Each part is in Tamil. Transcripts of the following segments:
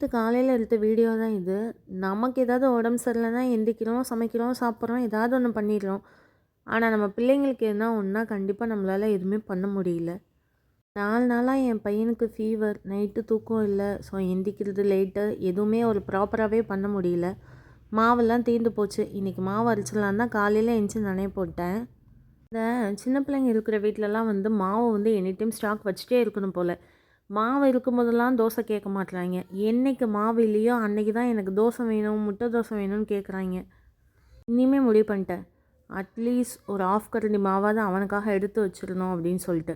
நேற்று காலையில் எடுத்த வீடியோ தான் இது. நமக்கு ஏதாவது உடம்பு சரியில்லைன்னா எந்திரிக்கிறோம், சமைக்கிறோம், சாப்பிட்றோம், ஏதாவது ஒன்று பண்ணிடுறோம். ஆனால் நம்ம பிள்ளைங்களுக்கு எதுனா ஒன்றா கண்டிப்பாக நம்மளால் எதுவுமே பண்ண முடியல. 4 நாளாக என் பையனுக்கு ஃபீவர், நைட்டு தூக்கம் இல்லை. ஸோ எந்திரிக்கிறது லேட்டு, எதுவுமே ஒரு ப்ராப்பராகவே பண்ண முடியல. மாவெல்லாம் தீர்ந்து போச்சு. இன்றைக்கி மாவு அரைச்சிடலாம் தான் காலையில் எந்திச்சி நனைய போட்டேன். இந்த சின்ன பிள்ளைங்க இருக்கிற வீட்டிலலாம் மாவு எனி டைம் ஸ்டாக் வச்சுட்டே இருக்கணும் போல். மாவு இருக்கும்போதெல்லாம் தோசை கேட்க மாட்றாங்க. என்னைக்கு மாவு இல்லையோ அன்னைக்கு தான் எனக்கு தோசை வேணும், முட்டை தோசை வேணும்னு கேட்குறாங்க. இனிமே முடிவு பண்ணிட்டேன். அட்லீஸ்ட் ஒரு 1/2 கரண்டி மாவாவது அவனுக்காக எடுத்து வச்சிடணும் அப்படின்னு சொல்லிட்டு.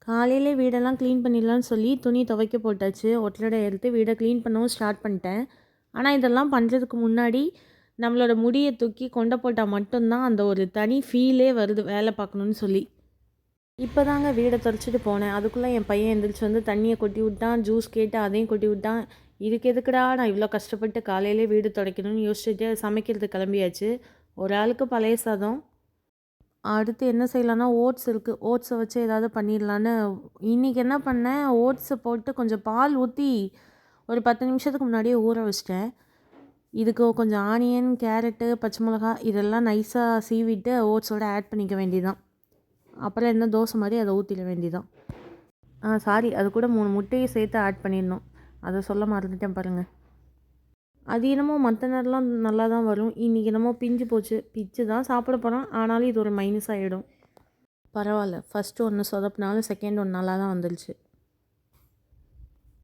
காலையிலே வீடெல்லாம் க்ளீன் பண்ணிடலான்னு சொல்லி துணி துவைக்க போட்டாச்சு. ஒட்டடை எடுத்து வீடை க்ளீன் பண்ணவும் ஸ்டார்ட் பண்ணிட்டேன். ஆனால் இதெல்லாம் பண்ணுறதுக்கு முன்னாடி நம்மளோட முடியை தூக்கி கொண்டை போட்டால் மட்டும்தான் அந்த ஒரு தனி ஃபீலே வருது வேலை பார்க்கணுன்னு சொல்லி. இப்போ தாங்க வீடை துடைச்சிட்டு போனேன். அதுக்குள்ளே என் பையன் எந்திரிச்சு தண்ணியை கொட்டி விட்டான், ஜூஸ் கேட்டு அதையும் கொட்டி விட்டான். இதுக்கு எதுக்குடா நான் இவ்வளோ கஷ்டப்பட்டு காலையிலே வீடு துடைக்கணும்னு யோசிச்சுட்டு சமைக்கிறதுக்கு கிளம்பியாச்சு. ஒரு ஆளுக்கு பழைய சாதம். அடுத்து என்ன செய்யலான்னா ஓட்ஸ் இருக்குது. ஓட்ஸை வச்சு ஏதாவது பண்ணிடலான்னு இன்றைக்கி என்ன பண்ணேன், ஓட்ஸை போட்டு கொஞ்சம் பால் ஊற்றி ஒரு 10 நிமிஷத்துக்கு முன்னாடியே ஊற வச்சிட்டேன். இதுக்கு கொஞ்சம் ஆனியன், கேரட்டு, பச்சை மிளகா இதெல்லாம் நைஸாக சீவிட்டு ஓட்ஸோடு ஆட் பண்ணிக்க வேண்டியதான். அப்புறம் என்ன தோசை மாதிரி அதை ஊற்றிட வேண்டியதான். சாரி, அது கூட 3 முட்டையை சேர்த்து ஆட் பண்ணிடணும். அதை சொல்ல மறந்துட்டேன் பாருங்கள். அது என்னமோ மற்ற நேரம்லாம் நல்லா தான் வரும். இன்றைக்கி என்னமோ பிஞ்சு போச்சு. பிச்சு தான் சாப்பிட போகிறோம், ஆனாலும் இது ஒரு மைனஸ் ஆகிடும். பரவாயில்ல, ஃபஸ்ட்டு ஒன்று சொதப்பினாலும் செகண்ட் ஒன்று நல்லா தான் வந்துருச்சு.